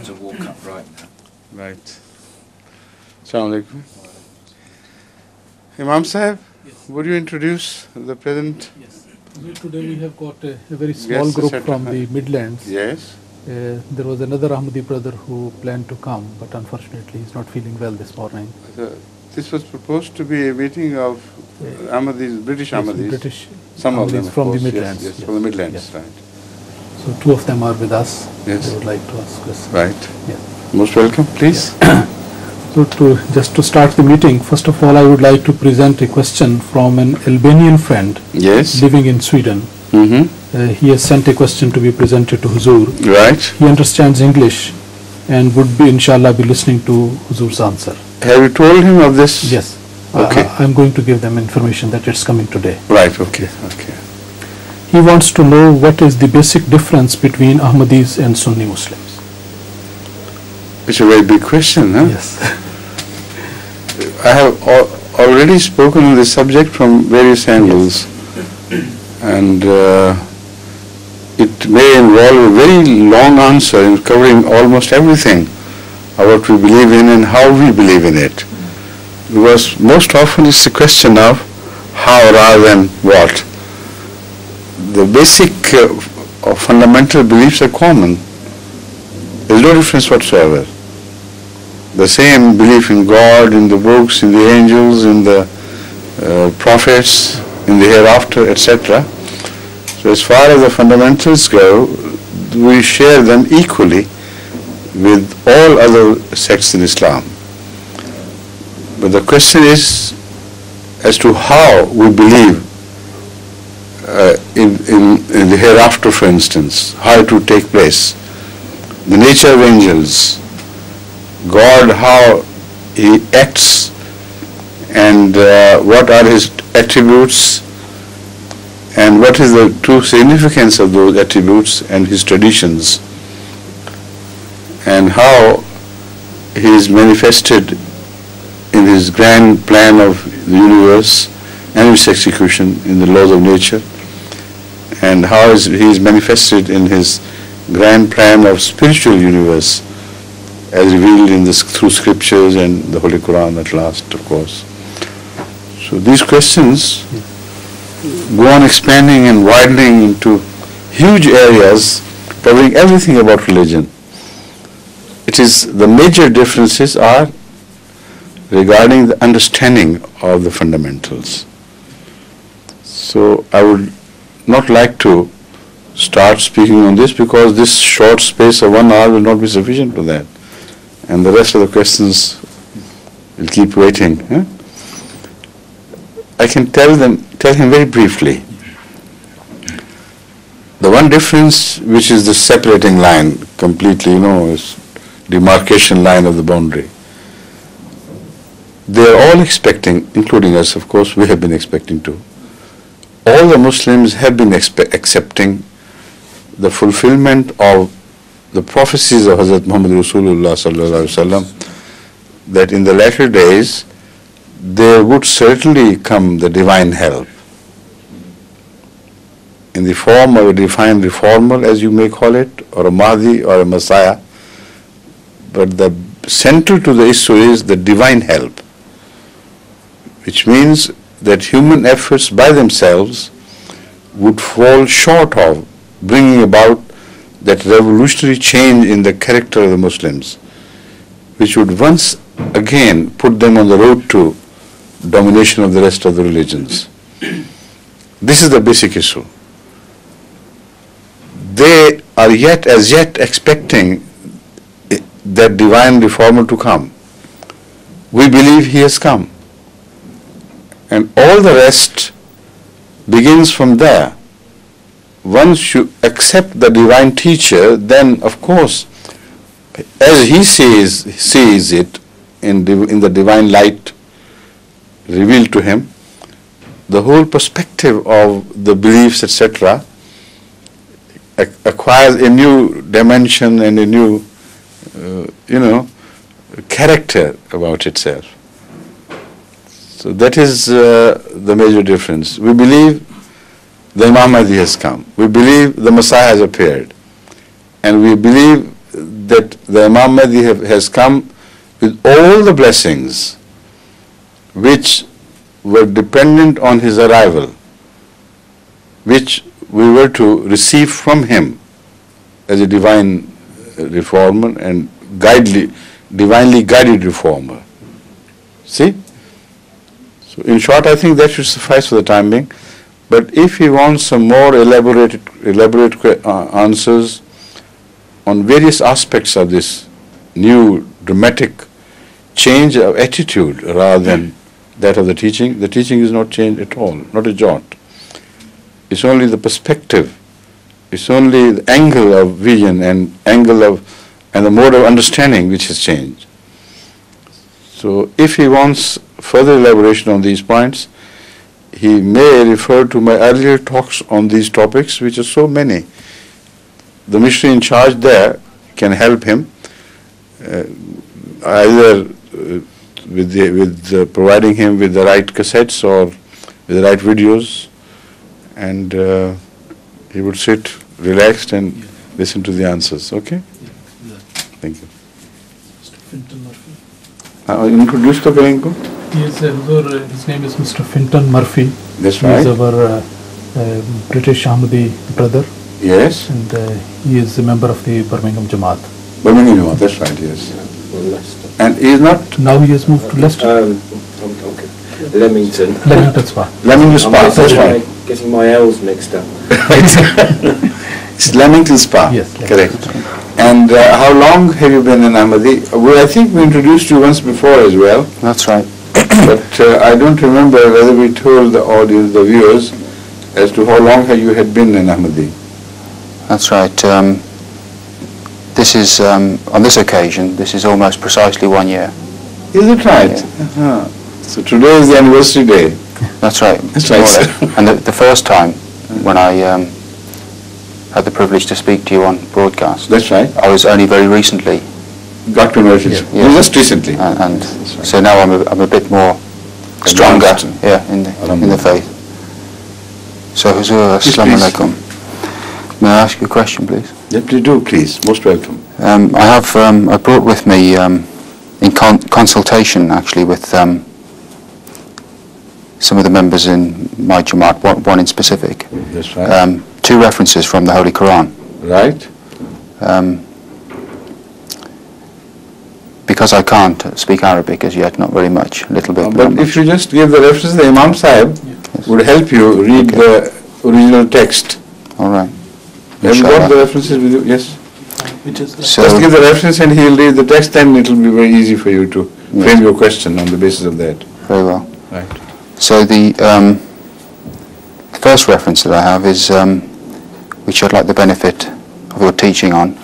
to walk upright now. Right. Assalamu alaikum. Imam Sahib, Yes. would you introduce the present? Yes. Today we have got a very small Yes, group etc. from the Midlands. Yes. There was another Ahmadi brother who planned to come, but unfortunately he's not feeling well this morning. This was supposed to be a meeting of Ahmadis, British Yes, Ahmadis. British Some of them, Ahmadis of from the course, Midlands. Yes, from the Midlands, Yes. right. So two of them are with us. Yes. They would like to ask us. Right. Yeah. Most welcome, please. So just to start the meeting, first of all, I would like to present a question from an Albanian friend Yes. living in Sweden. Mm-hmm. He has sent a question to be presented to Huzur. Right. He understands English and would be, inshallah, be listening to Huzur's answer. Have you told him of this? Yes. Okay. I'm going to give them information that it's coming today. Right, okay, okay. He wants to know what is the basic difference between Ahmadis and Sunni Muslims. It's a very big question, huh? Yes. I have already spoken on this subject from various angles, and it may involve a very long answer in covering almost everything of what we believe in and how we believe in it. Because most often it's a question of how rather than what. The basic or fundamental beliefs are common. There is no difference whatsoever. The same belief in God, in the books, in the angels, in the prophets, in the hereafter, etc. So as far as the fundamentals go, we share them equally with all other sects in Islam. But the question is as to how we believe in the hereafter, for instance, how it would take place, the nature of angels, God, how He acts, and what are His attributes, and what is the true significance of those attributes and His traditions, and how He is manifested in His grand plan of the universe and its execution in the laws of nature, and how He is manifested in His grand plan of spiritual universe as revealed through scriptures and the Holy Quran at last, of course. So these questions go on expanding and widening into huge areas covering everything about religion. It is, the major differences are regarding the understanding of the fundamentals. So I would not like to start speaking on this because this short space of 1 hour will not be sufficient for that. And the rest of the questions will keep waiting. Huh? I can tell him very briefly. The one difference, which is the separating line completely, is demarcation line of the boundary. They are all expecting, including us, of course, we have been expecting too. All the Muslims have been accepting the fulfillment of the prophecies of Hazrat Muhammad Rasulullah sallallahu alaihi wasallam, that in the latter days there would certainly come the divine help in the form of a divine reformer, as you may call it, or a Mahdi or a Messiah. But the central to the issue is the divine help, which means that human efforts by themselves would fall short of bringing about that revolutionary change in the character of the Muslims, which would once again put them on the road to domination of the rest of the religions. This is the basic issue. They are as yet expecting that divine reformer to come. We believe he has come. And all the rest begins from there. Once you accept the divine teacher, then of course, as he sees it in the divine light revealed to him, the whole perspective of the beliefs, etc., acquires a new dimension and a new, character about itself. So that is the major difference. We believe the Imam Mahdi has come. We believe the Messiah has appeared. And we believe that the Imam Mahdi has come with all the blessings which were dependent on his arrival, which we were to receive from him as a divine reformer and divinely guided reformer. See? So in short, I think that should suffice for the time being. But if he wants some more elaborate answers on various aspects of this new dramatic change of attitude rather than that of the teaching is not changed at all, not a jot. It's only the perspective, it's only the angle of vision and the mode of understanding which has changed. So if he wants further elaboration on these points, he may refer to my earlier talks on these topics, which are so many. The missionary in charge there can help him either with providing him with the right cassettes or with the right videos, and he would sit relaxed and listen to the answers. Okay? Thank you. Mr. Finton Murphy. Introduce the Karenko. Yes, his name is Mr. Finton Murphy. That's He right. is our British Ahmadi brother, Yes. and he is a member of the Birmingham Jamaat. Birmingham Jamaat, that's right, yes. And he is not Now he has moved to Leicester. Okay. Leamington. Leamington Spa. Leamington Spa, that's right. Getting my L's mixed up. It's Leamington Spa. Yes, Correct. And how long have you been in Ahmadi? Well, I think we introduced you once before as well, That's right. but I don't remember whether we told the audience, the viewers, as to how long you had been in Ahmadi. That's right. This is, on this occasion, this is almost precisely 1 year. Is it right? Yeah. Uh-huh. So today is the anniversary day. That's right. That's right, More or sir. less. And the first time when I had the privilege to speak to you on broadcast, That's right. I was only very recently, Got converted. Yeah. Just recently. and right. so now I'm a bit more stronger, Advanced. in the Alhamdulillah. faith. So, Huzur, Assalamu please. alaikum. May I ask you a question, please? Yes, please do, please. Most welcome. I brought with me, in consultation actually with some of the members in my Jamaat, one in specific, That's right. 2 references from the Holy Quran. Right? Because I can't speak Arabic as yet, not very much, a little bit. But not if much. you just give the reference, the Imam Sahib would help you read the original text. All right. Have you got Inshallah. the references with you? Yes. So, Just give the reference and he'll read the text, then it will be very easy for you to Yes. frame your question on the basis of that. very well. Right. So the first reference that I have is, which I'd like the benefit of your teaching on,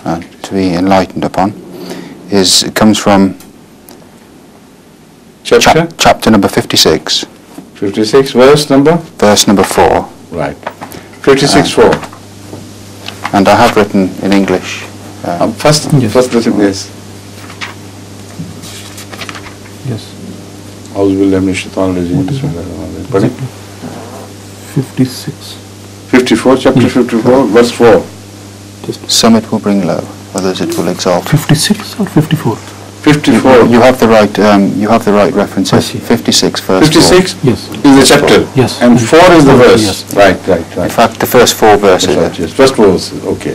to be enlightened upon, it comes from Chapter chapter number 56, 56, verse number? verse number 4, Right. 56:4. and I have written in English. First Yes. listen, yes. Yes. أعوذ بالله من الشيطان الرجيم. بسم الله الرحمن الرحيم. Pardon? 56. 54, chapter 54, verse 4. Some it will bring low, others it will exalt. 56 or 54? 54. You have the right. You have the right reference. I see. 56 verse 56 Yes. is the chapter. Yes. And 4 is the verse. Yes. Right. 4. In fact, the first 4 verses. That's right, yes. First verse, okay.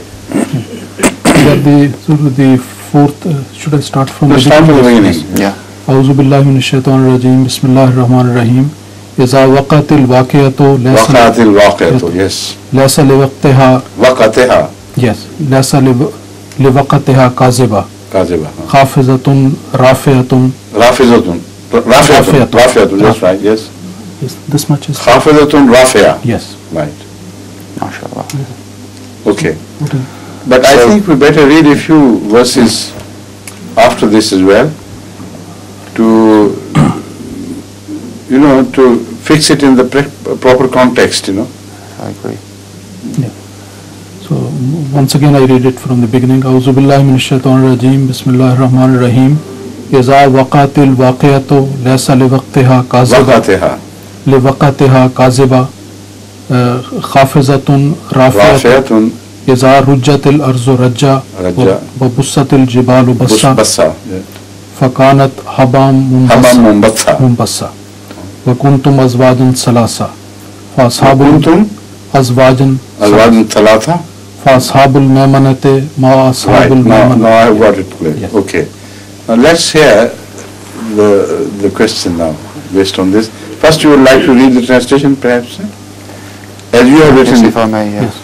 The fourth, should I start from Let's start from the beginning. Yeah. أعوذ بالله من الشيطان الرجيم بسم الله الرحمن الرحيم إذا وقعت الواقعة وقعت الواقعة, yes. ليس لوقتها وقعتها yes ليس لوقتها كاذبة كاذبة. خافضة رافعة رافضة. رافعة, that's right, yes. yes, this much is خافضة رافعة. yes. Right. MashaAllah. Okay. Okay. But I So- think we better read a few verses after this as well to, to fix it in the proper context, I agree. So once again I read it from the beginning. أعوذ بالله من الشيطان الرجيم بسم الله الرحمن الرحيم إذا وقعت الواقعة ليس لوقتها كاذبة وقعتها. لوقتها كاذبة خافضة رافعة رافعة. إذا رجت الأرض رجا وبست الجبال بسا فكانت هباء منبثا وكنتم أزواجا ثلاثة فأصحاب أزواجا ثلاثة. فأصحاب الميمنة ما أصحاب الميمنة. Now I have got it clear. Yes. Okay. Now let's hear the question now based on this. First you would like to read the translation perhaps? As you have written Yes, it. if I may, Yes.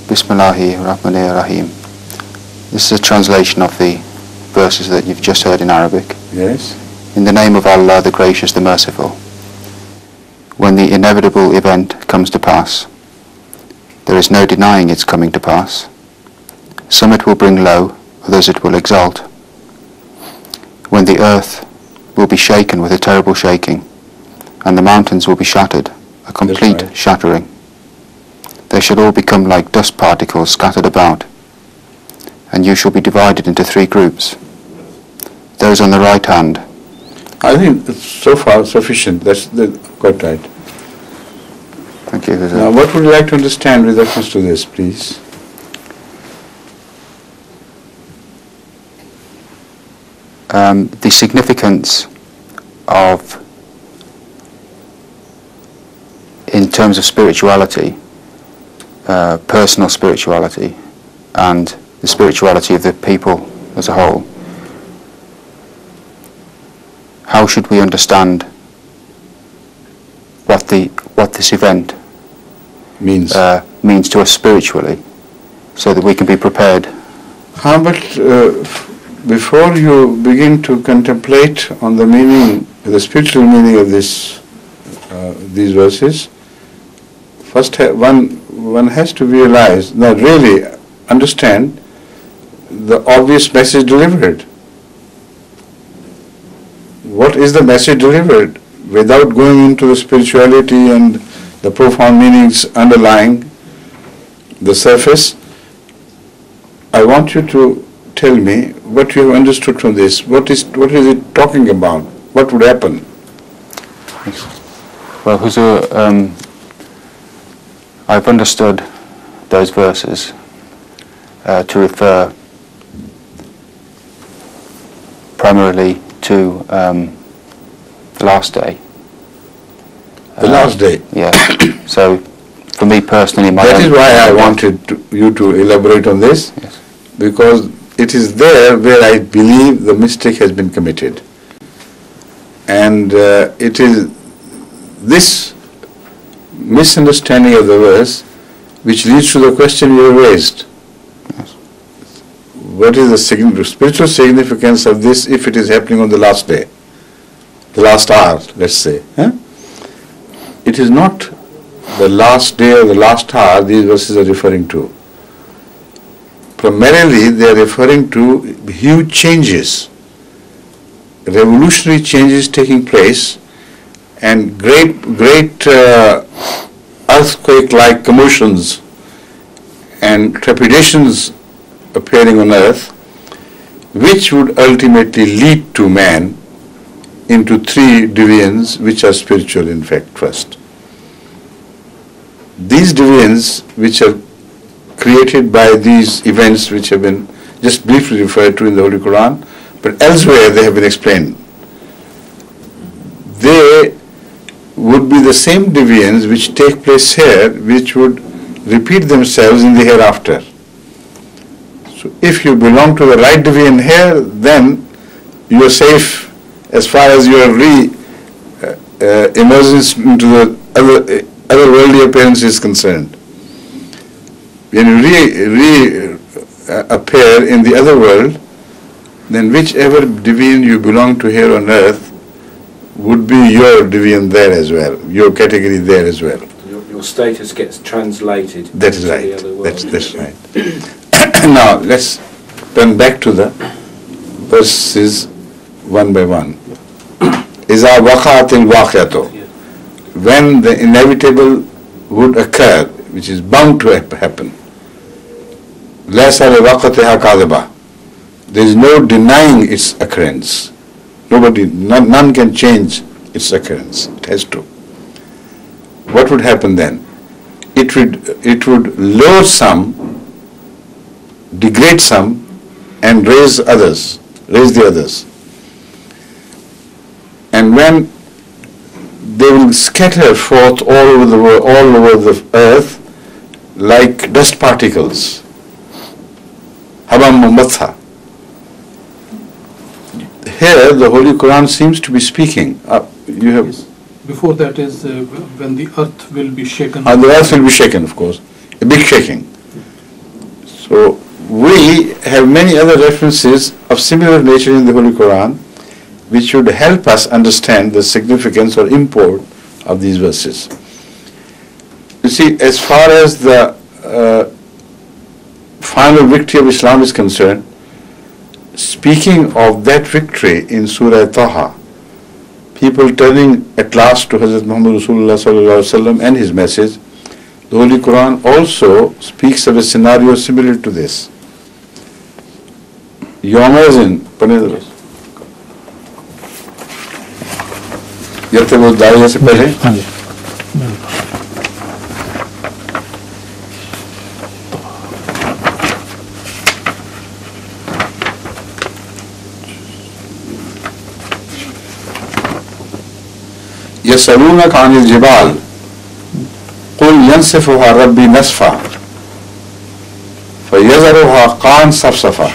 Bismillahi Rahmanir Rahim. This is a translation of the verses that you've just heard in Arabic. Yes. In the name of Allah, the Gracious, the Merciful. When the inevitable event comes to pass, there is no denying its coming to pass. Some it will bring low, others it will exalt. When the earth will be shaken with a terrible shaking, and the mountains will be shattered, a complete shattering. They shall all become like dust particles scattered about, and you shall be divided into 3 groups. Those on the right hand. I think it's so far sufficient. That's quite right. Thank you. Now what would you like to understand with reference to this, please? The significance of, in terms of spirituality, personal spirituality, and the spirituality of the people as a whole. How should we understand what this event means to us spiritually, so that we can be prepared? But before you begin to contemplate on the meaning, the spiritual meaning of these verses, first one has to realize, that really understand the obvious message delivered. What is the message delivered? Without going into the spirituality and the profound meanings underlying the surface, I want you to tell me what you have understood from this. What is it talking about? What would happen? Well, Huzur, I've understood those verses to refer primarily to the last day. The last day? Yeah. So, for me personally, that is why I wanted you to elaborate on this. Yes. Because it is there where I believe the mistake has been committed. And it is this misunderstanding of the verse which leads to the question you have raised. Yes. What is the spiritual significance of this if it is happening on the last day? The last hour, let's say. It is not the last day or the last hour these verses are referring to. Primarily they are referring to huge changes, revolutionary changes taking place, and great earthquake-like commotions and trepidations appearing on earth, which would ultimately lead to man into 3 divisions which are spiritual in fact first. These divisions which are created by these events which have been just briefly referred to in the Holy Quran, but elsewhere they have been explained. They would be the same divisions which take place here, which would repeat themselves in the hereafter. So if you belong to the right division here, then you are safe as far as your emergence into the other worldly appearance is concerned. When you appear in the other world, then whichever division you belong to here on earth would be your division there as well, your category there as well. Your status gets translated. That is to right. The other world. That's right. Now let's turn back to the verses one by one. إِذَا وَقَعَتِ الْوَاقِعَةُ, when the inevitable would occur, which is bound to happen. لَيْسَ لِوَقَتِهَا كَاذِبَةٌ, there is no denying its occurrence. None can change its occurrence. It has to. What would happen then? It would lower some, degrade some, and raise the others. And when they will scatter forth all over the earth like dust particles. Habam Mumatha. Here the Holy Quran seems to be speaking. Yes. Before that is when the earth will be shaken. The earth will be shaken, of course. A big shaking. So we have many other references of similar nature in the Holy Quran which should help us understand the significance or import of these verses. You see, as far as the final victory of Islam is concerned, speaking of that victory in Surah Taha, people turning at last to Hazrat Muhammad Rasulullah sallallahu alaihi wasallam and his message, the Holy Quran also speaks of a scenario similar to this. Yawmazin, Panidras. यते वो दारिया से पहले यसअलूनक अनिल जिबाल कुल यंसिफुहा रब्बी नस्फा फयज़रुहा कान सफसफा.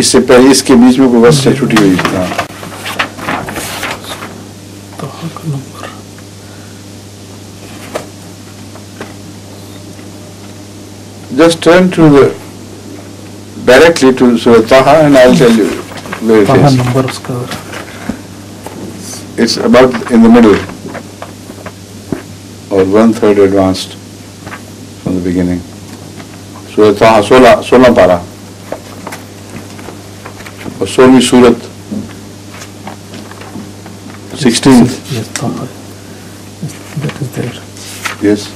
इससे पहले इसके बीच में कोई वर्ष छुट्टी हुई थी. Just turn directly to Surah Taha and I'll tell you where it is. It's about in the middle or 1/3 advanced from the beginning. Surah Taha, 16 para. Or 16 Surat, 16th. Yes, Taha. That is there. Yes.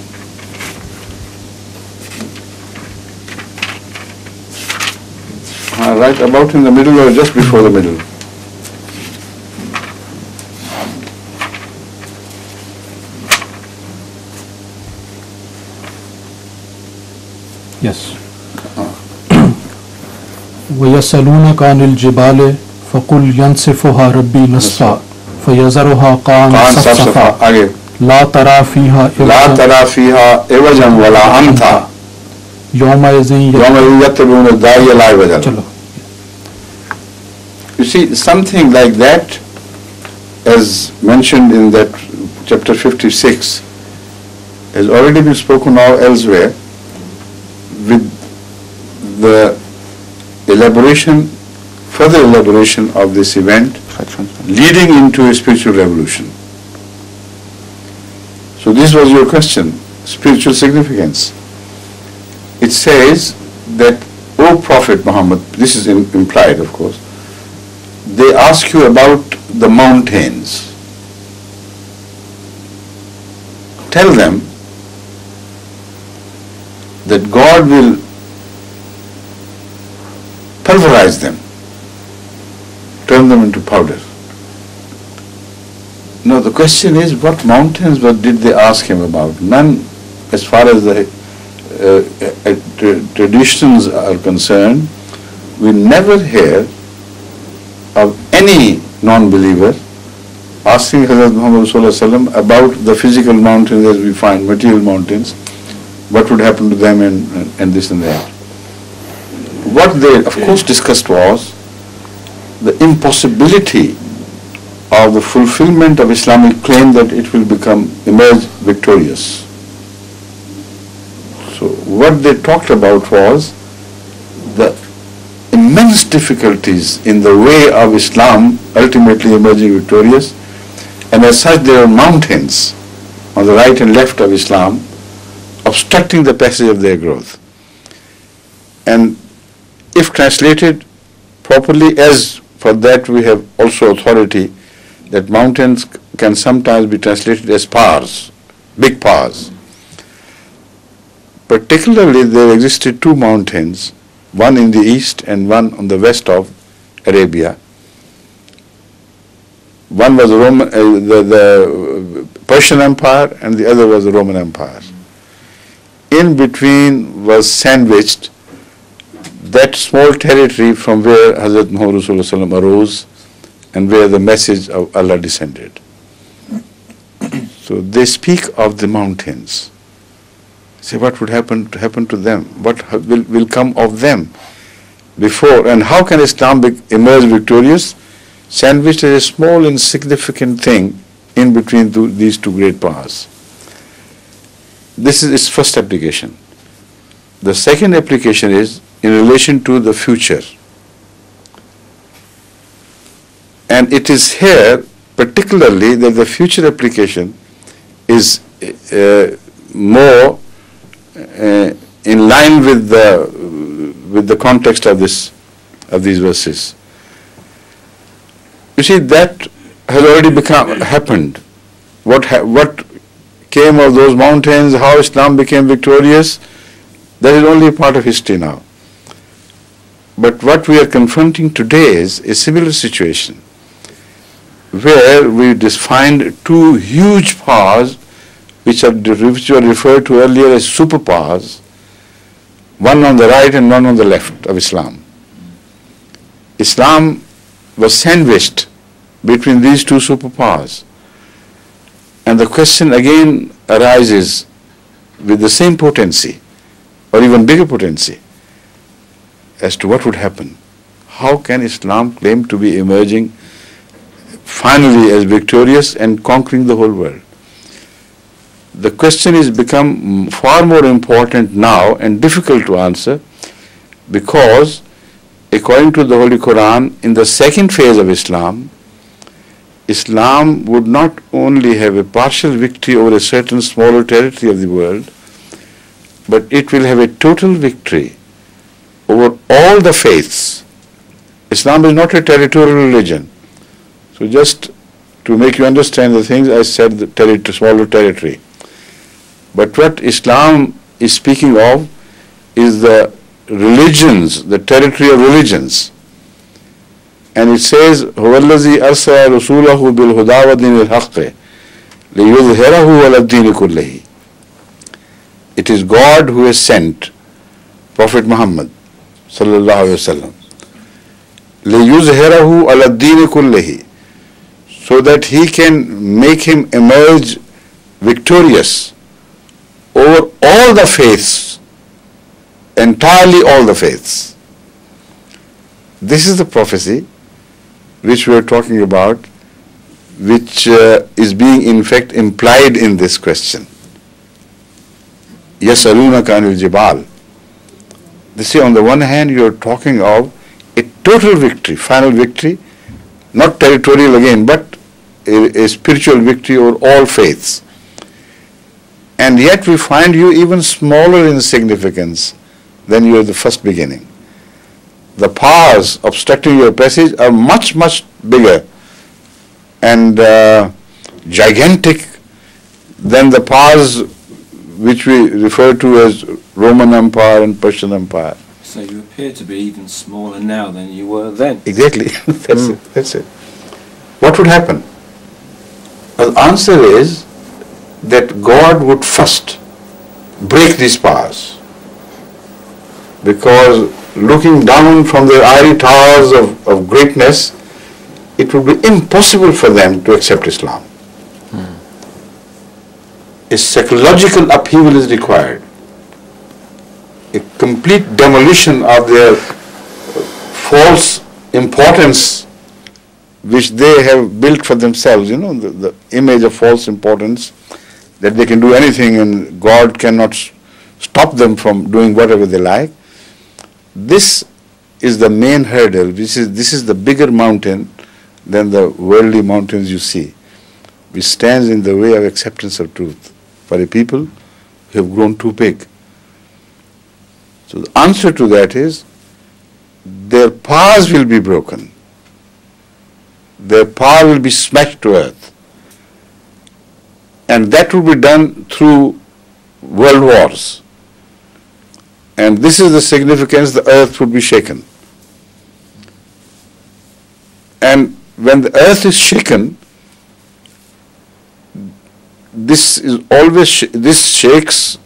Right about in the middle or just before the middle? Yes. وَيَسْأَلُونَكَ عَنِ الْجِبَالِ فَقُلْ يَنْسِفُهَا رَبِّي نَسْفًا فَيَذَرُهَا قَاعًا صَفْصَفًا لَا تَرَى فِيهَا عِوَجًا وَلَا أَمْتًا يَوْمَئِذٍ يَتَّبِعُونَ الدَّاعِيَ لَا عِوَجًا. You see, something like that, as mentioned in that chapter 56, has already been spoken of elsewhere, with the further elaboration of this event leading into a spiritual revolution. So this was your question, spiritual significance. It says that, O Prophet Muhammad, this is implied of course, they ask you about the mountains. Tell them that God will pulverize them, turn them into powder. Now the question is, what mountains did they ask him about? None, as far as the traditions are concerned. We never hear of any non-believer asking Hazrat Muhammad Rasulullah about the physical mountains as we find, material mountains, what would happen to them and this and that. What they of course discussed was the impossibility of the fulfillment of Islamic claim that it will emerge victorious. So what they talked about was the immense difficulties in the way of Islam ultimately emerging victorious, and as such there are mountains on the right and left of Islam obstructing the passage of their growth. And if translated properly, as for that we have also authority, that mountains can sometimes be translated as powers, big powers. Particularly there existed two mountains, one in the east and one on the west of Arabia, One was the Persian Empire and the other was the Roman Empire. In between was sandwiched that small territory from where Hazrat Muhammad Rasulullah arose and where the message of Allah descended. So they speak of the mountains. Say what would happen to them? What will come of them before? And how can Islam emerge victorious? Sandwiched as a small insignificant thing in between these two great powers. This is its first application. The second application is in relation to the future. And it is here particularly that the future application is more in line with the context of these verses. You see, that has already happened. What came of those mountains, how Islam became victorious, that is only a part of history now. But what we are confronting today is a similar situation, where we find two huge powers which were referred to earlier as superpowers, one on the right and one on the left of Islam. Islam was sandwiched between these two superpowers. And the question again arises with the same potency, or even bigger potency, as to what would happen. How can Islam claim to be emerging finally as victorious and conquering the whole world? The question has become far more important now and difficult to answer, because according to the Holy Quran, in the second phase of Islam, Islam would not only have a partial victory over a certain smaller territory of the world, but it will have a total victory over all the faiths. Islam is not a territorial religion. So just to make you understand the things, I said the smaller territory. But what Islam is speaking of is the religions, the territory of religions. And it says, هُوَ الَّذِي أَرْسَلَ رَسُولَهُ بِالْهُدَى وَدِينِ الْحَقِّ لِيُظْهِرَهُ عَلَى الدِّينِ كُلِّهِ. It is God who has sent Prophet Muhammad sallallahu alaihi wasallam لِيُظْهِرَهُ عَلَى الدِّينِ كُلِّهِ, so that he can make him emerge victorious over all the faiths, entirely all the faiths. This is the prophecy which we are talking about, which is being in fact implied in this question. يَسْأَلُونَكَ عَنِ الْجِبَالِ. They say, on the one hand you are talking of a total victory, final victory, not territorial again, but a spiritual victory over all faiths. And yet we find you even smaller in significance than you at the first beginning. The powers obstructing your passage are much, much bigger and gigantic than the powers which we refer to as Roman Empire and Persian Empire. So you appear to be even smaller now than you were then. Exactly. That's it. What would happen? The answer is that God would first break these powers, because looking down from their ivory towers of greatness, it would be impossible for them to accept Islam. A psychological upheaval is required, a complete demolition of their false importance which they have built for themselves, the image of false importance, that they can do anything and God cannot stop them from doing whatever they like. This is the main hurdle. This is the bigger mountain than the worldly mountains you see, which stands in the way of acceptance of truth for a people who have grown too big. So the answer to that is, their powers will be broken. Their power will be smashed to earth. And that will be done through world wars. And this is the significance: the earth would be shaken. And when the earth is shaken, this is always, this shakes,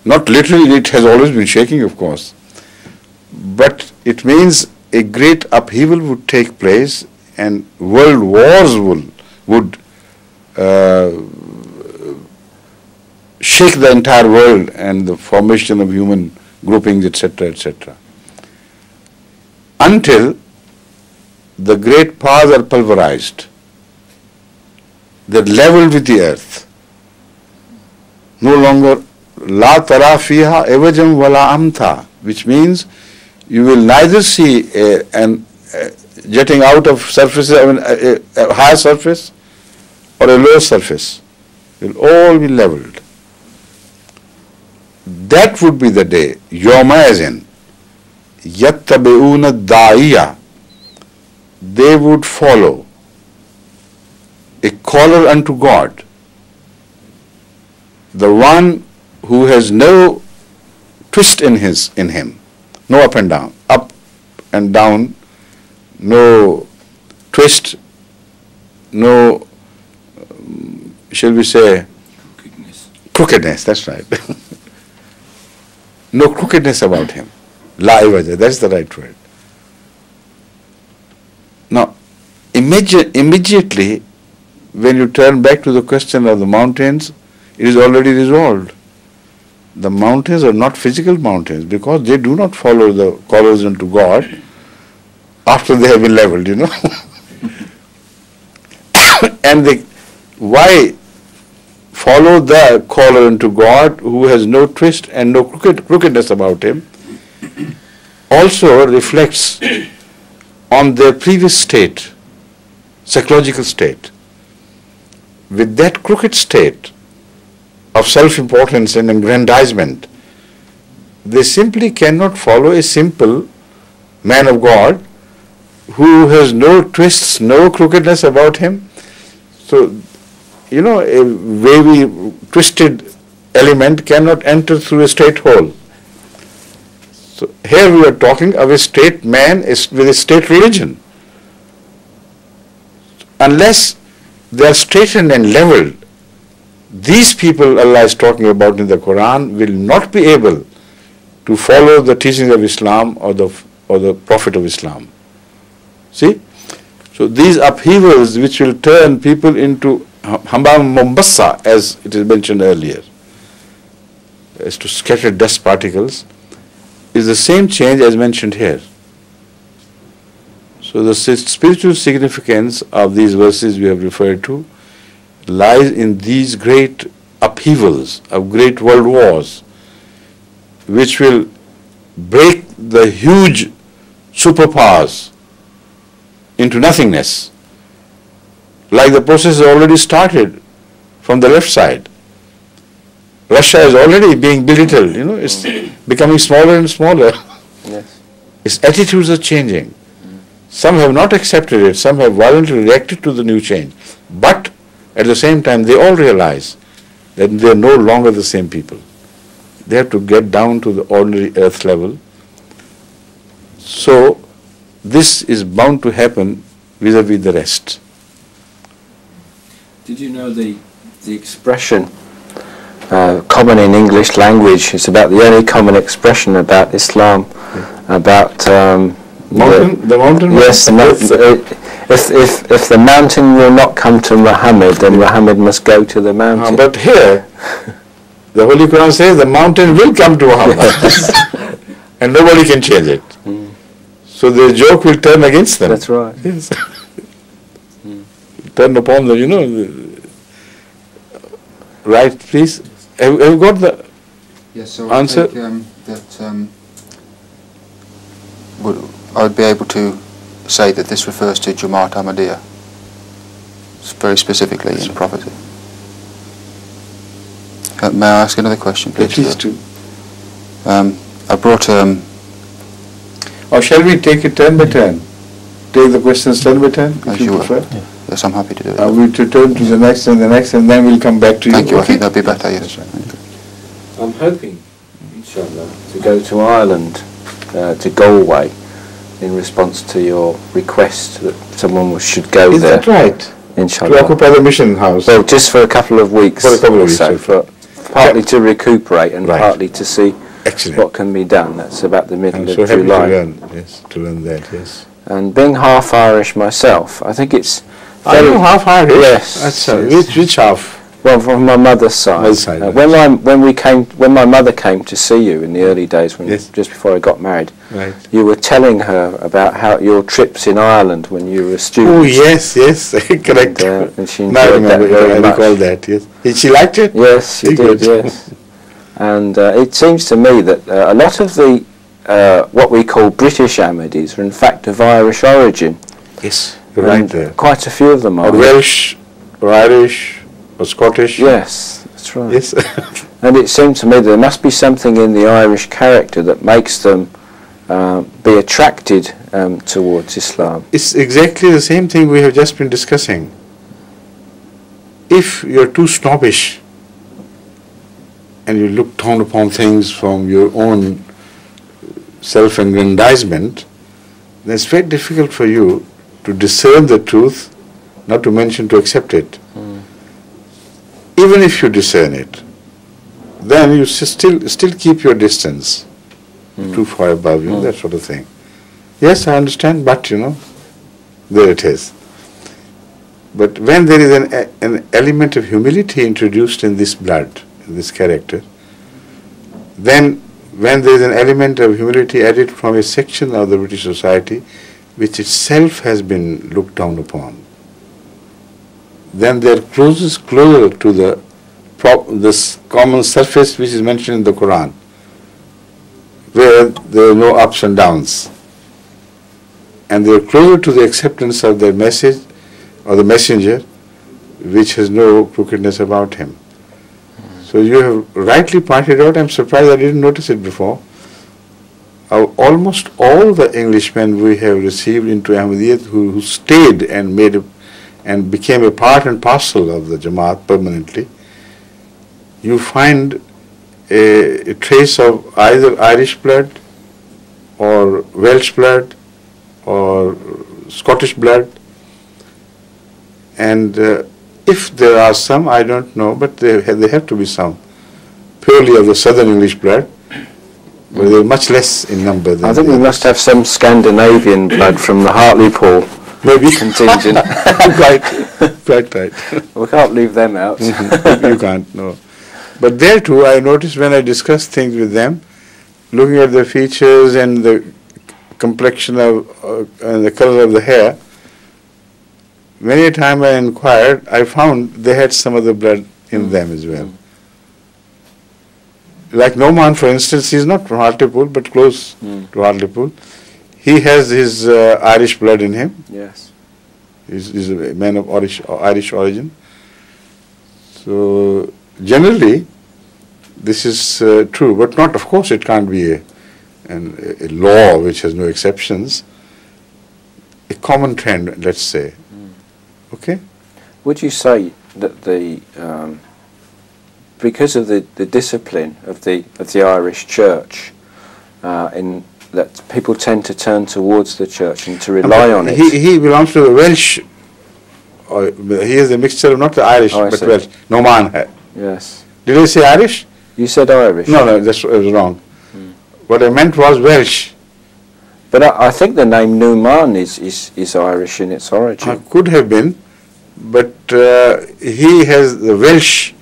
not literally, it has always been shaking, of course, but it means a great upheaval would take place and world wars would shake the entire world and the formation of human groupings, etc., etc. Until the great powers are pulverized, they're leveled with the earth. No longer la tara fiha evajam wala amtha, which means you will neither see jetting out of surface, a higher surface or a lower surface. It will all be leveled. That would be the day, yawma as in, yattabi'una da'iya, they would follow a caller unto God, the one who has no twist in him, no up and down, no twist, no, shall we say, crookedness, that's right. No crookedness about him. La iwaja, that's the right word. Now, immediately, when you turn back to the question of the mountains, it is already resolved. The mountains are not physical mountains because they do not follow the callers unto God after they have been leveled, you know. And why follow the caller unto God who has no twist and no crookedness about him also reflects on their previous state, psychological state. With that crooked state of self-importance and aggrandizement, they simply cannot follow a simple man of God who has no twists, no crookedness about him. So, you know, a wavy, twisted element cannot enter through a straight hole. So here we are talking of a straight man with a straight religion. Unless they are straightened and leveled, these people Allah is talking about in the Quran will not be able to follow the teachings of Islam or the Prophet of Islam. See? So these upheavals which will turn people into Hamam Mombasa, as it is mentioned earlier, as to scattered dust particles, is the same change as mentioned here. So the spiritual significance of these verses we have referred to lies in these great upheavals of great world wars, which will break the huge superpowers into nothingness, like the process has already started from the left side. Russia is already being belittled, you know, it's becoming smaller and smaller. Yes. Its attitudes are changing. Some have not accepted it, some have violently reacted to the new change. But at the same time, they all realize that they are no longer the same people. They have to get down to the ordinary earth level. So this is bound to happen vis-a-vis the rest. Did you know the expression common in English language? It's about the only common expression about Islam, about the mountain. Yes, if the mountain will not come to Muhammad, then Muhammad must go to the mountain. But here, the Holy Quran says the mountain will come to Muhammad, and nobody can change it. So the joke will turn against them. That's right. Yes. Turn upon them, you know. Right, please. Have you got the answer? I think that I would be able to say that this refers to Jamaat Ahmadiyya, very specifically in prophecy. May I ask another question, please? Please do. I brought or shall we take it turn by turn? Take the questions turn by turn, if you prefer? Yes, I'm happy to do it. We to turn to the next and the next, and then we'll come back to you. Thank you. Okay? I think that'd be better, yes. I'm hoping, inshallah, to go to Ireland, to Galway, in response to your request that someone should go there. Is that right? inshallah. To occupy the mission house. Well, just for a couple of weeks. For a couple of or weeks, so, okay. partly to recuperate and Right. partly to see Excellent. what can be done. That's about the middle I'm of so happy July. to learn that, yes. And being half Irish myself, I think it's Are you half Irish? Yes. That's, yes. which half? Well, from my mother's side. Mother's side, right. When my mother came to see you in the early days, Yes. just before I got married, Right. you were telling her about how your trips in Ireland when you were a student. Oh, yes, correct. And she Now I enjoyed that remember, very I much. recall that, yes. Did she liked it? Yes, she Very did. good. Yes, and it seems to me that a lot of the what we call British Ahmadis are in fact of Irish origin. Yes, you're right And there. quite a few of them are. Or Welsh, or Irish, or Scottish. Yes, that's right. Yes. And it seemed to me that there must be something in the Irish character that makes them be attracted towards Islam. It's exactly the same thing we have just been discussing. If you're too snobbish and you look down upon things from your own self-aggrandizement, then it's very difficult for you to discern the truth, not to mention to accept it. Even if you discern it, then you still keep your distance, too far above you, that sort of thing. Yes, I understand, but there it is. But when there is an element of humility introduced in this blood, in this character, then when there is an element of humility added from a section of the British society, which itself has been looked down upon, then they're closer to this common surface which is mentioned in the Quran, where there are no ups and downs. And they're closer to the acceptance of their message or the messenger, which has no crookedness about him. So you have rightly pointed out, I'm surprised I didn't notice it before, almost all the Englishmen we have received into Ahmadiyyat who stayed and became a part and parcel of the Jamaat permanently, you find a trace of either Irish blood or Welsh blood or Scottish blood, and if there are some, I don't know, but there have to be some purely of the Southern English blood, but they're much less in number than I think we must have some Scandinavian blood from the Hartlepool maybe contingent. Quite right. We can't leave them out. You can't, no. But there too, I noticed when I discussed things with them, looking at the features and the complexion of and the color of the hair, many a time I inquired, I found they had some of the blood in them as well. Like Noman, for instance, he's not from Hartlepool, but close to Hartlepool. He has his Irish blood in him. Yes. He's a man of Irish origin. So generally, this is true, but not, of course, it can't be a law which has no exceptions. A common trend, let's say. Okay? Would you say that because of the discipline of the Irish Church, in that people tend to turn towards the church and to rely on it? He belongs to the Welsh. He is a mixture of not the Irish, but Welsh. Noman. Yes. Did I say Irish? You said Irish. No, that was wrong. What I meant was Welsh. But I think the name Numan is Irish in its origin. Could have been, but he has the Welsh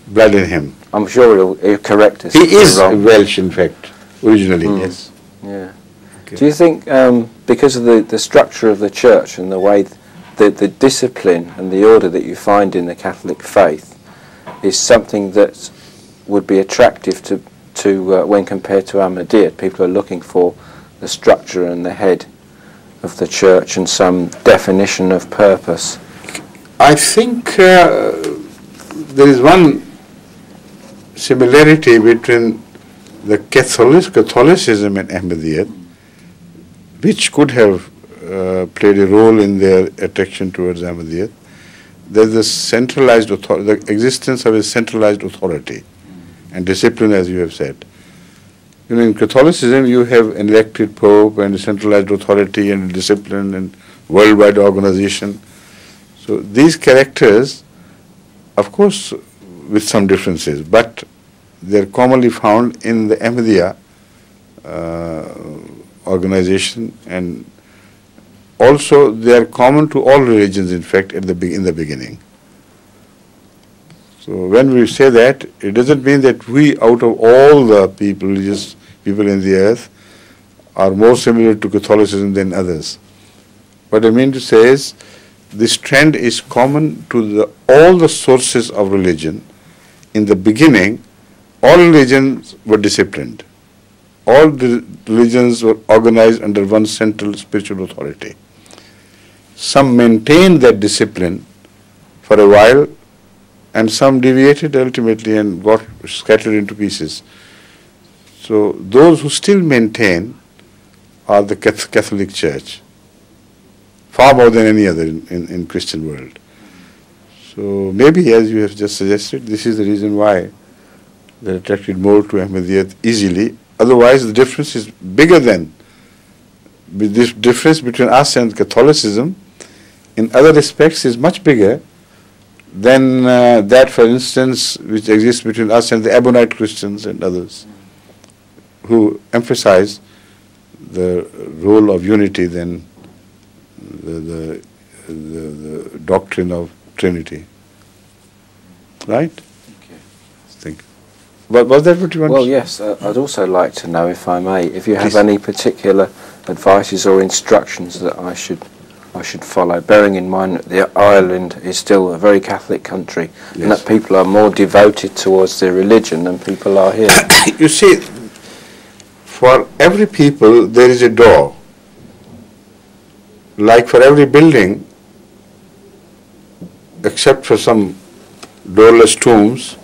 blood in him. I'm sure he'll correct us. He if we're is wrong. Welsh, in fact, originally, yes. Yeah. Okay. Do you think because of the structure of the church and the way the discipline and the order that you find in the Catholic faith is something that would be attractive to when compared to Ahmadiyyat? People are looking for the structure and the head of the church and some definition of purpose. I think there is one similarity between the Catholicism and Ahmadiyyat, which could have played a role in their attraction towards Ahmadiyyat. There's the centralized authority, the existence of a centralized authority and discipline, as you have said. In Catholicism, you have an elected pope and a centralized authority and discipline and worldwide organization. So these characters, of course, with some differences, but they're commonly found in the Ahmadiyya organization, and also they are common to all religions, in fact, in the beginning. So when we say that, it doesn't mean that we, out of all the religious people in the earth, are more similar to Catholicism than others. What I mean to say is, this trend is common to all the sources of religion. In the beginning, all religions were disciplined. All the religions were organized under one central spiritual authority. Some maintained that discipline for a while, and some deviated ultimately and got scattered into pieces. So those who still maintain are the Catholic Church, far more than any other in Christian world. So maybe, as you have just suggested, this is the reason why they're attracted more to Ahmadiyyat easily. Otherwise, the difference is bigger than this difference between us and Catholicism. In other respects, is much bigger than that, for instance, which exists between us and the Abonite Christians and others, who emphasize the role of unity than the doctrine of Trinity. Right? Think. But was that what you wanted? Well, yes. I'd also like to know, if I may, if you have Please. any particular advices or instructions that I should follow, bearing in mind that Ireland is still a very Catholic country, Yes. and that people are more devoted towards their religion than people are here. You see, for every people there is a door. Like for every building, except for some doorless tombs,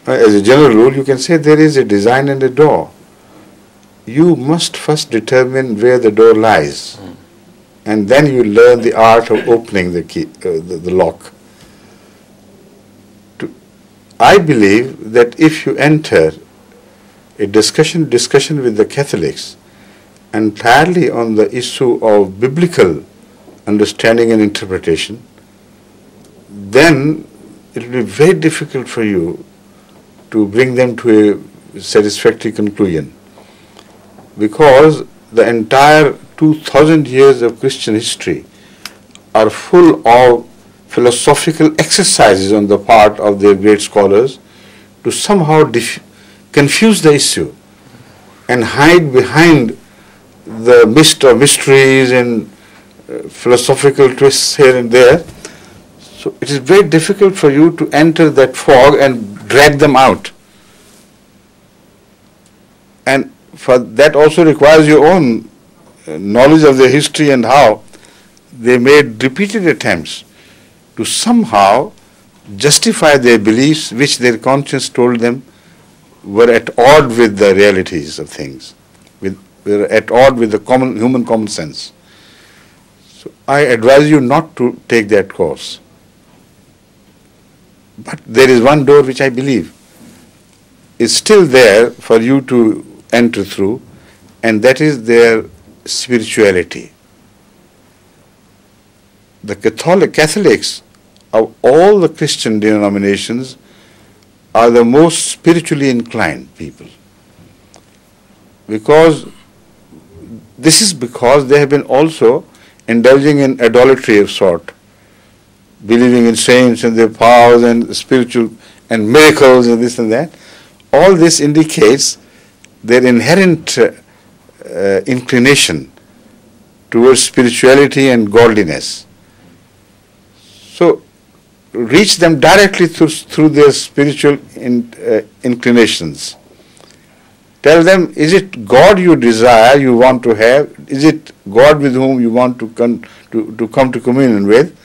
as a general rule, you can say there is a design and a door. You must first determine where the door lies, and then you learn the art of opening the key, the lock. I believe that if you enter a discussion with the Catholics entirely on the issue of biblical understanding and interpretation, then it will be very difficult for you to bring them to a satisfactory conclusion, because the entire 2000 years of Christian history are full of philosophical exercises on the part of their great scholars to somehow confuse the issue and hide behind the mist of mysteries and philosophical twists here and there. So it is very difficult for you to enter that fog and drag them out. And for that also requires your own knowledge of their history and how they made repeated attempts to somehow justify their beliefs, which their conscience told them were at odds with the realities of things, were at odds with the human common sense. So I advise you not to take that course. But there is one door which I believe is still there for you to enter through, and that is their spirituality. The Catholics of all the Christian denominations are the most spiritually inclined people, because they have been also indulging in idolatry of sort, believing in saints and their powers and spiritual and miracles and this and that. All this indicates their inherent inclination towards spirituality and godliness. So reach them directly through their spiritual inclinations. Tell them, is it God you desire, you want to have? Is it God with whom you want to come to communion with?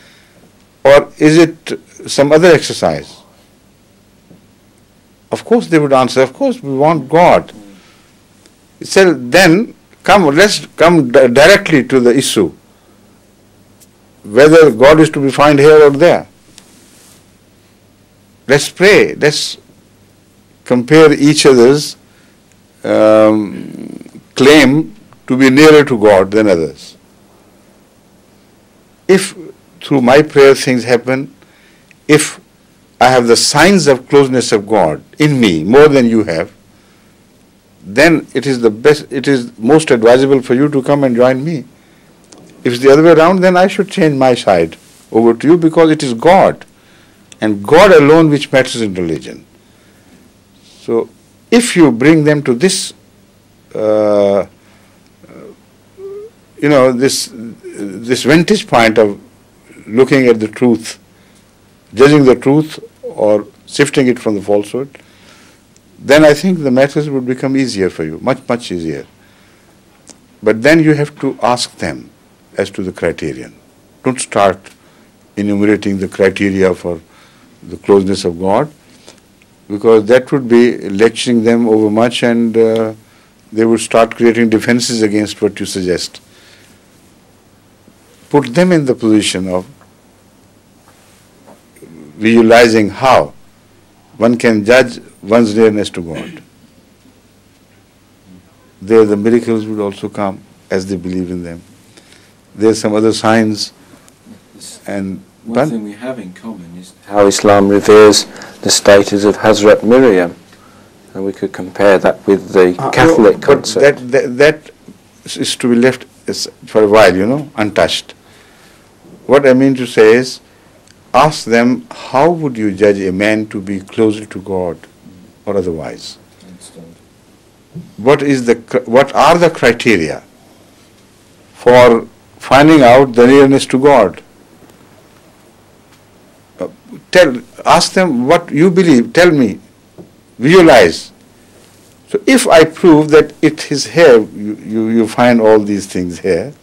Or is it some other exercise? Of course they would answer, of course we want God. So then let's come directly to the issue, whether God is to be found here or there. Let's pray, let's compare each other's claim to be nearer to God than others. If through my prayer things happen, if I have the signs of closeness of God in me more than you have, then it is the best, it is most advisable for you to come and join me. If it's the other way around, then I should change my side over to you, because it is God and God alone which matters in religion. So if you bring them to this, this vantage point of looking at the truth, judging the truth or sifting it from the falsehood, then I think the matters would become easier for you, much, much easier. But then you have to ask them as to the criterion. Don't start enumerating the criteria for the closeness of God, because that would be lecturing them over much, and they would start creating defenses against what you suggest. Put them in the position of visualizing how one can judge one's nearness to God. There the miracles would also come as they believe in them. There are some other signs. And one thing we have in common is how Islam reveres the status of Hazrat Miriam, and we could compare that with the Catholic concept. That is to be left for a while, untouched. What I mean to say is, ask them, how would you judge a man to be closer to God or otherwise? What are the criteria for finding out the nearness to God? Ask them what you believe, tell me, visualize. So if I prove that it is here, you find all these things here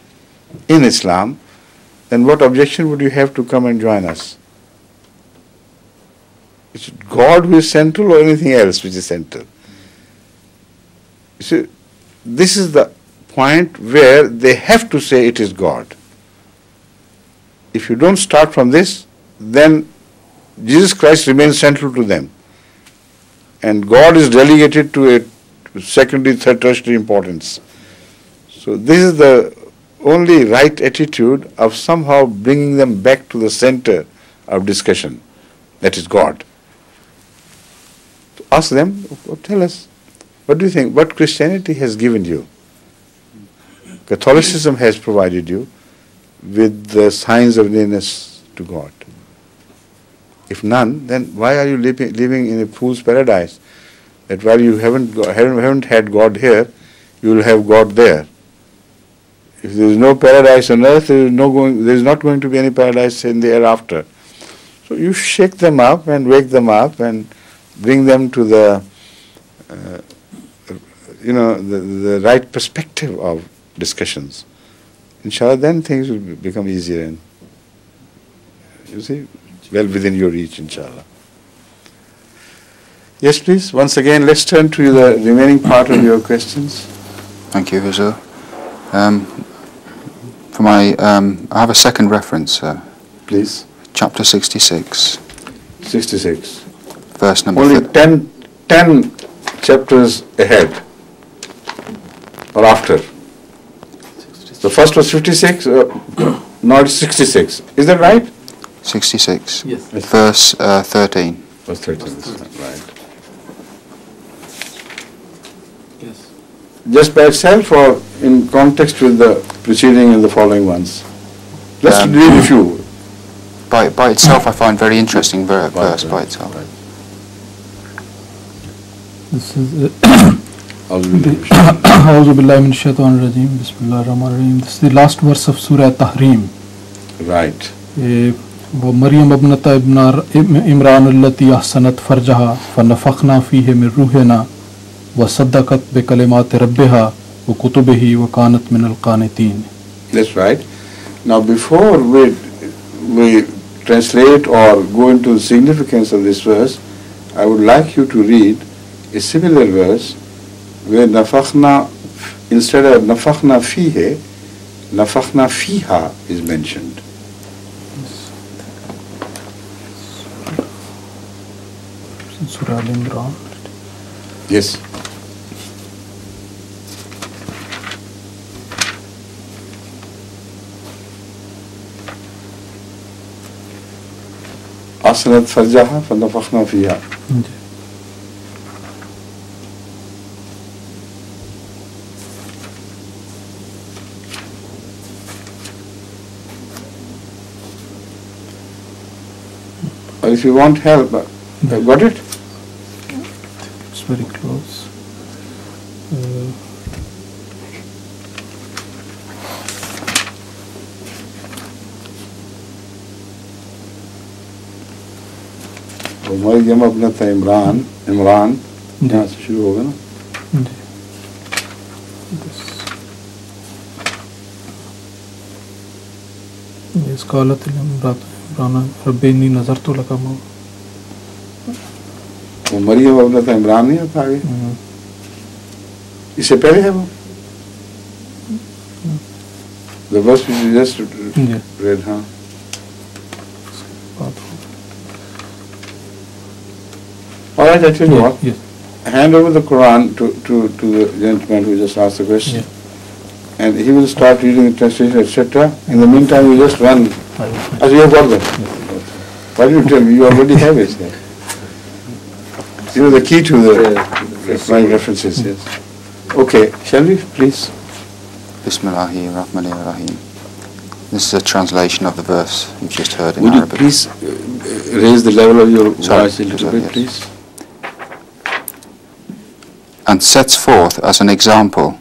in Islam, then what objection would you have to come and join us? Is it God who is central or anything else which is central? You see, this is the point where they have to say it is God. If you don't start from this, then Jesus Christ remains central to them, and God is relegated to a secondary, third, tertiary importance. So this is the only right attitude of somehow bringing them back to the center of discussion, that is God. Ask them, tell us, what do you think? What Christianity has given you? Catholicism has provided you with the signs of nearness to God. If none, then why are you living in a fool's paradise? That while you haven't had God here, you will have God there. If there is no paradise on earth, there is not going to be any paradise in the hereafter. So you shake them up and wake them up and bring them to the right perspective of discussions. Inshallah, then things will become easier and, you see, well within your reach, inshallah. Yes, please. Once again, let's turn to the remaining part of your questions. Thank you, Huzur. I have a second reference. Please. Chapter 66. 66. Verse number Only 10 chapters ahead or after. The first was 56, now it's 66. Is that right? 66. Yes. Verse 13. Verse 13, right. Yes. Just by itself or in context with the preceding and the following ones? Let's read a few. By itself, I find very interesting verse by itself. Right. This is A'udhu billahi min shaitan rajim. Bismillahir rahmanir rahim. This is the last verse of Surah Tahrim. Right. ومريم ابنة إمران التي أحسنت فرجها فنفخنا فيه من روحنا وصدقت بكلمات ربها وكتبه وكانت من القانتين. That's right. Now before we translate or go into the significance of this verse, I would like you to read a similar verse where nafakhna, instead of nafakhna fihe, nafakhna fiha is mentioned. Surah Al-Imran. Yes. أحسنت فرجها فنفخنا فيها. Or if you want help, got it? It's very close. Maryam अबनत Imran यहाँ से शुरू होगा ना. इस कालत इमरान रब्बेनी नजर तो लगा मो वो मरियम अबनत इमरान नहीं आता आगे, इससे पहले है वो the verse which you just read, हाँ. All right, I tell you what. Yes. Hand over the Quran to the gentleman who just asked the question, and he will start reading the translation, etc. In the meantime, you just run. As you have got them. Why do you tell me? You already have it. You know the key to the flying references. Yes. Okay, shall we please? Bismillahirrahmanirrahim. This is a translation of the verse you just heard in Would Arabic. you please raise the level of your voice a little bit, yes. please? And sets forth as an example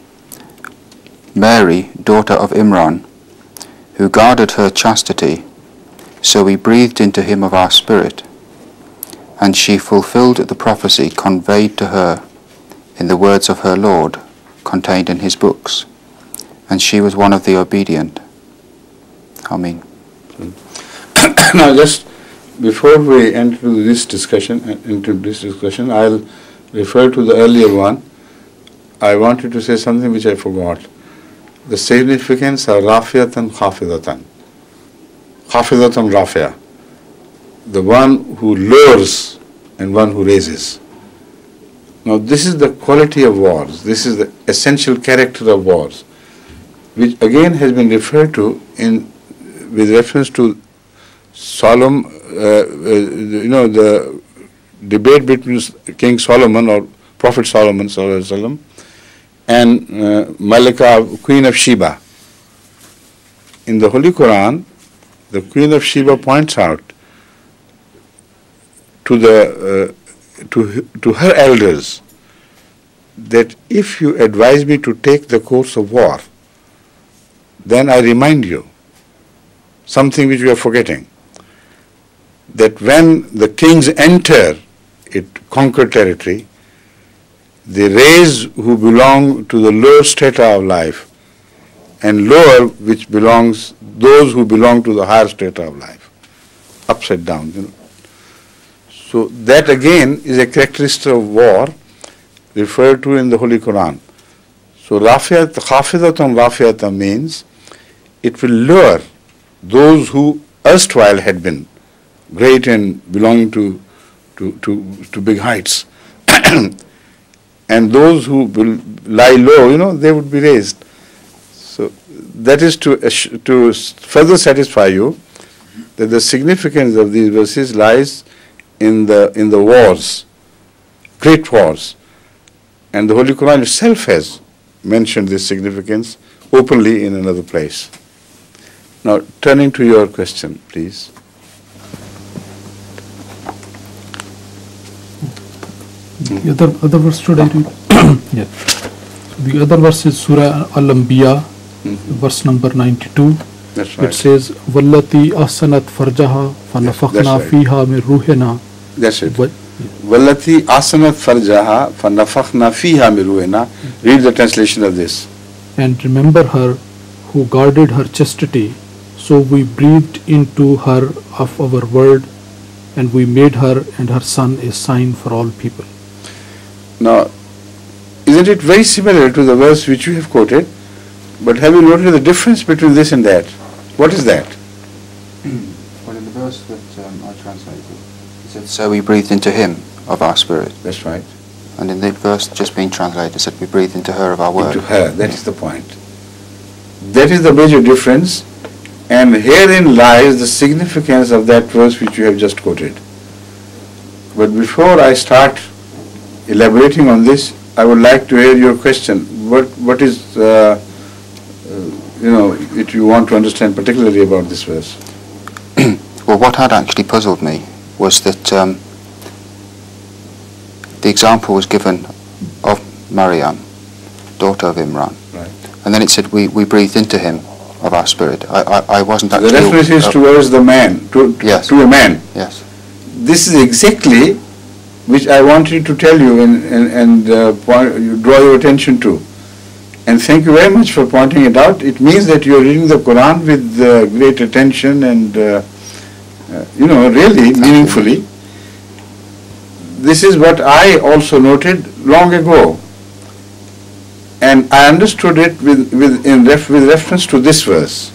Mary, daughter of Imran, who guarded her chastity, so we breathed into him of our spirit, and she fulfilled the prophecy conveyed to her in the words of her Lord, contained in his books, and she was one of the obedient. Ameen. Now, just before we enter this discussion, I'll refer to the earlier one. I wanted to say something which I forgot. The significance of Rafiyatan Khafidatan. Khafidatan Rafiya. The one who lowers and one who raises. Now, this is the quality of wars. This is the essential character of wars, which again has been referred to with reference to Solomon, the debate between King Solomon or Prophet Solomon and Malika, Queen of Sheba. In the Holy Quran, the Queen of Sheba points out to her elders that if you advise me to take the course of war, then I remind you something which you are forgetting, that when the kings enter conquer territory, they raise who belong to the lower strata of life and lower those who belong to the higher strata of life, upside down. So that again is a characteristic of war referred to in the Holy Quran. So Khafidatun Rafiyatan means it will lower those who erstwhile had been great and belonging to big heights, and those who will lie low, they would be raised. So that is to further satisfy you that the significance of these verses lies in the wars, great wars, and the Holy Quran itself has mentioned this significance openly in another place. Now, turning to your question, please. The other verse should I read? Yeah. The other verse is Surah Al-Anbiya, verse number 92. That's right. It says, "Wallati ahsanat farjaha fanafakhna fiha min ruhina." That's it. Wallati ahsanat farjaha fanafakhna fiha min ruhina. Read the translation of this. And remember her who guarded her chastity, so we breathed into her of our word, and we made her and her son a sign for all people. Now, isn't it very similar to the verse which you have quoted? But have you noted the difference between this and that? What is that? Well, in the verse that I translated, it said, "So we breathed into him of our spirit." That's right. And in the verse just being translated, it said, "We breathed into her of our word." Into her, that is the point. That is the major difference, and herein lies the significance of that verse which you have just quoted. But before I start elaborating on this, I would like to hear your question. What is, if you want to understand particularly about this verse? Well, what had actually puzzled me was that the example was given of Maryam, daughter of Imran. Right. And then it said, we breathed into him of our spirit. I wasn't actually... The reference is towards the man, yes. to a man. Yes. This is exactly which I wanted to tell you and draw your attention to. And thank you very much for pointing it out. It means that you are reading the Quran with great attention and, really meaningfully. This is what I also noted long ago. And I understood it with reference to this verse,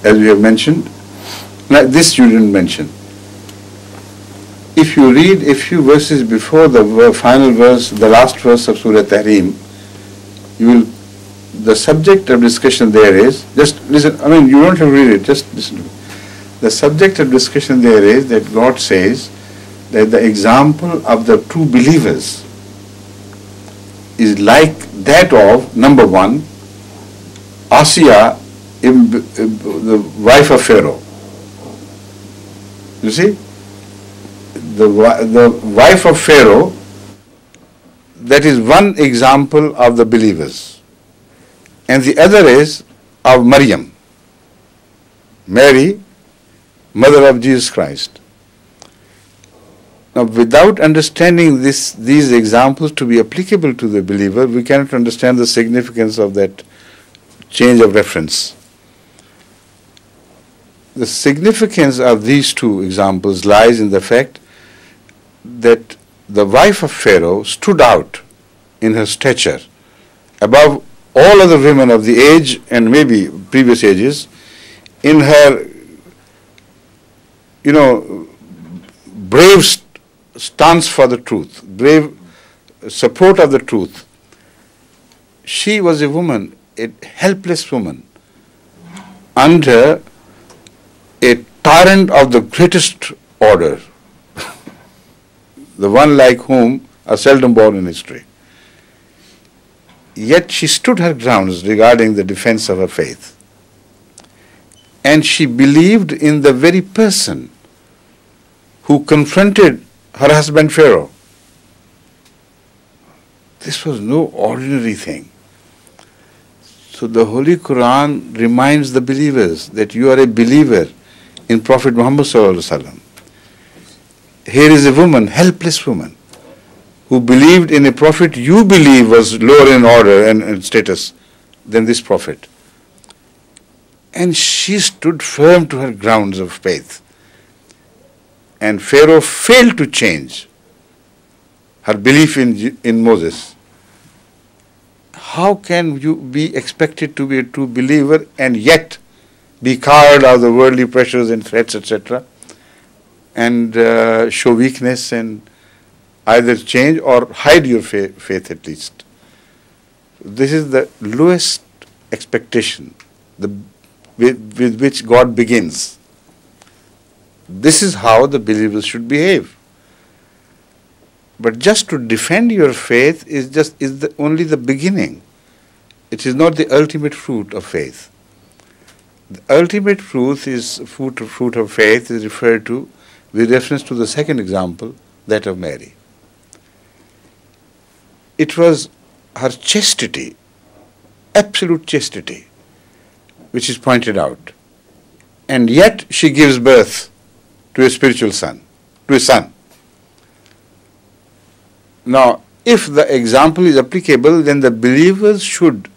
as we have mentioned. Now, this you didn't mention. If you read a few verses before the final verse, the last verse of Surah Tahrim, the subject of discussion there is, just listen, you don't have to read it, just listen to me. The subject of discussion there is that God says that the example of the true believers is like that of, number one, Asiya, the wife of Pharaoh. You see? The wife of Pharaoh, that is one example of the believers. And the other is of Maryam, Mary, mother of Jesus Christ. Now, without understanding these examples to be applicable to the believer, we cannot understand the significance of that change of reference. The significance of these two examples lies in the fact that the wife of Pharaoh stood out in her stature above all other women of the age and maybe previous ages in her, brave stance for the truth, brave support of the truth. She was a woman, a helpless woman, under a tyrant of the greatest order, the one like whom are seldom born in history. Yet she stood her grounds regarding the defense of her faith. And she believed in the very person who confronted her husband Pharaoh. This was no ordinary thing. So the Holy Quran reminds the believers that you are a believer in Prophet Muhammad sallallahu alaihi wasallam. Here is a woman, helpless woman, who believed in a prophet you believe was lower in order and status than this prophet. And she stood firm to her grounds of faith. And Pharaoh failed to change her belief in Moses. How can you be expected to be a true believer and yet be cowed of the worldly pressures and threats, etc., and show weakness and either change or hide your faith at least? This is the lowest expectation with which God begins. This is how the believers should behave. But just to defend your faith is only the beginning. It is not the ultimate fruit of faith. The ultimate fruit of faith is referred to with reference to the second example, that of Mary. It was her chastity, absolute chastity, which is pointed out. And yet she gives birth to a spiritual son, to a son. Now, if the example is applicable, then the believers should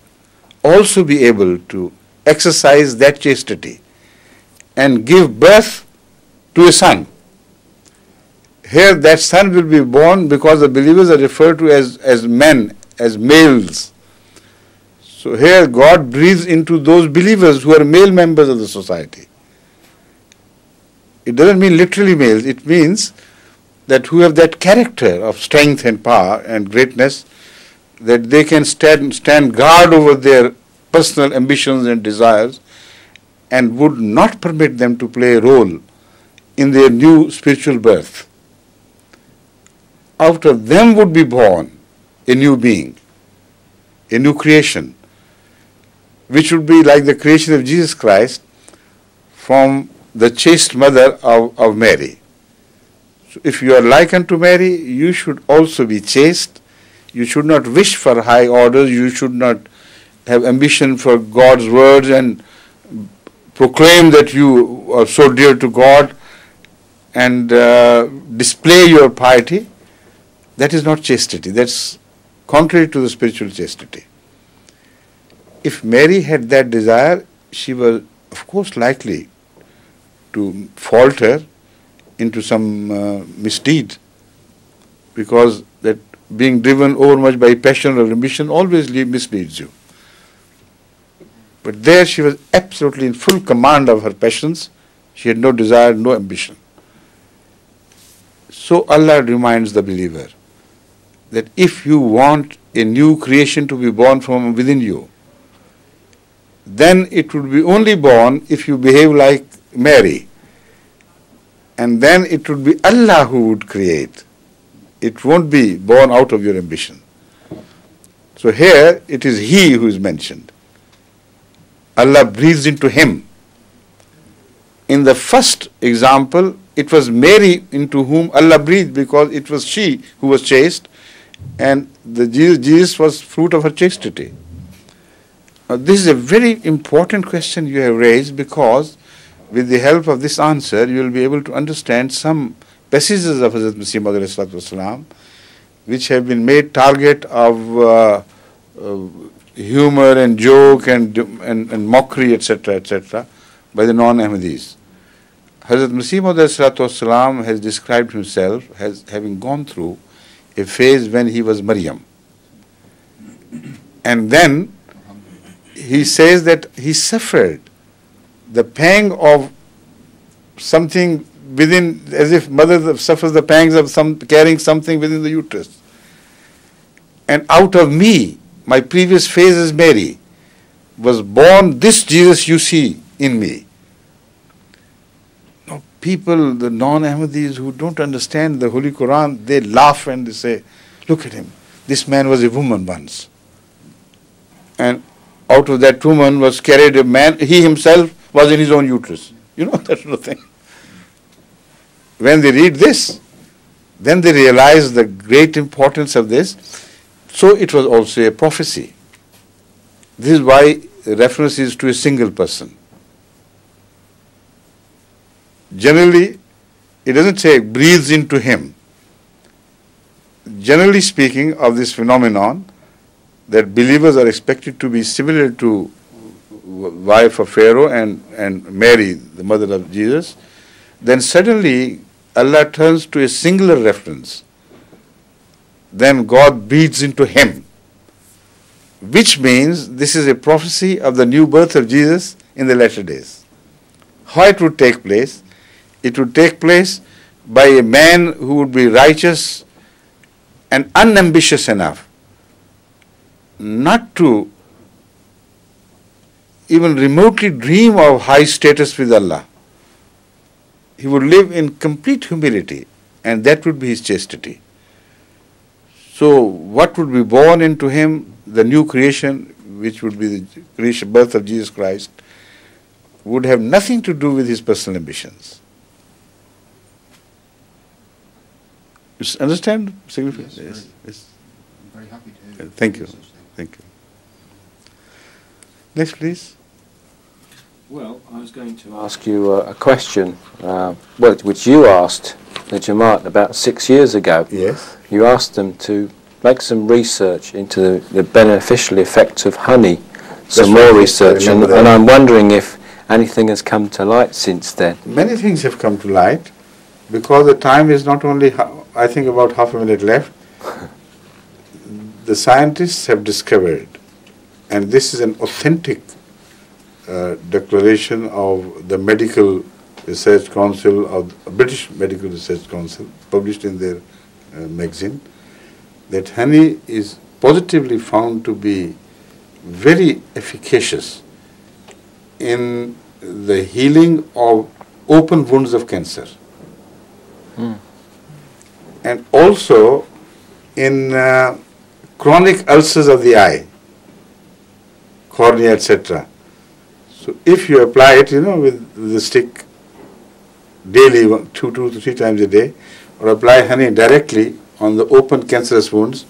also be able to exercise that chastity and give birth to a son. Here that son will be born because the believers are referred to as men, as males. So here God breathes into those believers who are male members of the society. It doesn't mean literally males, it means that who have that character of strength and power and greatness, that they can stand guard over their personal ambitions and desires and would not permit them to play a role in their new spiritual birth. out of them would be born a new being, a new creation, which would be like the creation of Jesus Christ from the chaste mother of Mary. So if you are like unto Mary, you should also be chaste. You should not wish for high orders. You should not have ambition for God's words and proclaim that you are so dear to God and display your piety. That is not chastity. That's contrary to the spiritual chastity. If Mary had that desire, she was, of course, likely to falter into some misdeed, because that being driven overmuch by passion or ambition always misleads you. But there she was absolutely in full command of her passions. She had no desire, no ambition. So Allah reminds the believer that if you want a new creation to be born from within you, then it would be only born if you behave like Mary. And then it would be Allah who would create. It won't be born out of your ambition. So here it is He who is mentioned. Allah breathes into him. In the first example, it was Mary into whom Allah breathed, because it was she who was chaste, and Jesus was fruit of her chastity. Now, this is a very important question you have raised, because with the help of this answer, you will be able to understand some passages of Hazrat Masih Maud alayhi salatu, which have been made target of humor and joke and mockery, etc., by the non-Ahmadis. Hazrat Masih Maud alayhi salatu has described himself as having gone through a phase when he was Maryam. And then he says that he suffered the pang of something within, as if mother suffers the pangs of carrying something within the uterus. And out of me, my previous phase as Mary, was born this Jesus you see in me. Now people, the non-Ahmadis who don't understand the Holy Quran, they laugh and they say, look at him, this man was a woman once. And out of that woman was carried a man, he himself was in his own uterus. You know, that sort of thing. When they read this, then they realize the great importance of this. So it was also a prophecy. This is why the reference is to a single person. Generally, it doesn't say breathes into him. Generally speaking of this phenomenon, that believers are expected to be similar to wife of Pharaoh and Mary, the mother of Jesus, then suddenly Allah turns to a singular reference. Then God breathes into him, which means this is a prophecy of the new birth of Jesus in the latter days. How it would take place? It would take place by a man who would be righteous and unambitious enough not to even remotely dream of high status with Allah. He would live in complete humility, and that would be his chastity. So what would be born into him, the new creation, which would be the creation, birth of Jesus Christ, would have nothing to do with his personal ambitions. You understand significance? Yes, Yes. I'm very happy to. Thank you. Thank you. Next, please. Well, I was going to ask you a question, which you asked the Jamaat about 6 years ago. Yes. You asked them to make some research into the beneficial effects of honey, some more research, and I'm wondering if anything has come to light since then. Many things have come to light, because the time is not only, I think, about half a minute left. The scientists have discovered, and this is an authentic declaration of the Medical Research Council, of the British Medical Research Council, published in their magazine, that honey is positively found to be very efficacious in the healing of open wounds of cancer. and also in chronic ulcers of the eye, cornea, etc. So if you apply it, with the stick daily, two to three times a day, or apply honey directly on the open cancerous wounds,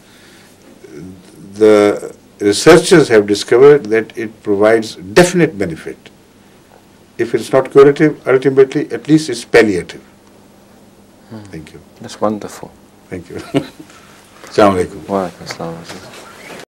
the researchers have discovered that it provides definite benefit. If it's not curative, ultimately, at least it's palliative. Thank you. That's wonderful. Thank you. Assalamu alaikum. Wa alaikum assalam.